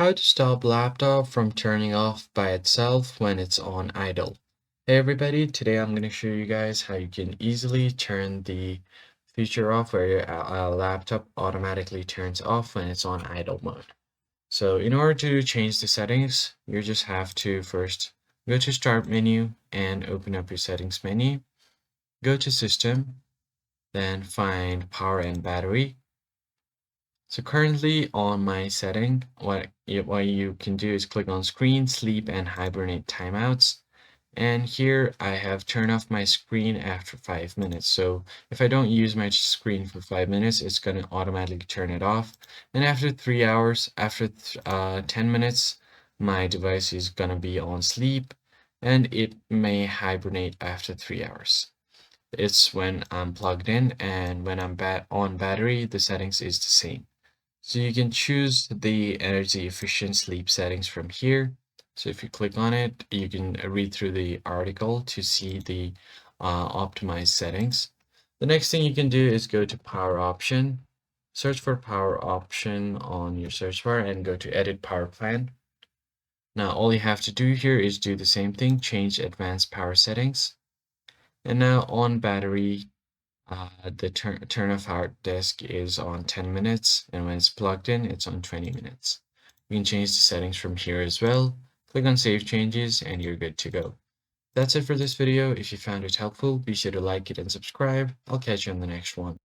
How to stop laptop from turning off by itself when it's on idle. Hey everybody, today I'm going to show you guys how you can easily turn the feature off where your laptop automatically turns off when it's on idle mode. So in order to change the settings, you just have to first go to Start menu and open up your settings menu. Go to System, then find Power and Battery. So currently on my setting, what you can do is click on Screen, Sleep, and Hibernate Timeouts. And here I have turned off my screen after 5 minutes. So if I don't use my screen for 5 minutes, it's going to automatically turn it off. And after 3 hours, after 10 minutes, my device is going to be on sleep and it may hibernate after 3 hours. It's when I'm plugged in, and when I'm on battery, the settings is the same. So you can choose the energy efficient sleep settings from here. So if you click on it, you can read through the article to see the optimized settings. The next thing you can do is go to power option, search for power option on your search bar and go to edit power plan. Now all you have to do here is do the same thing, change advanced power settings. And now on battery, the turn off hard disk is on 10 minutes, and when it's plugged in, it's on 20 minutes. You can change the settings from here as well. Click on Save Changes, and you're good to go. That's it for this video. If you found it helpful, be sure to like it and subscribe. I'll catch you on the next one.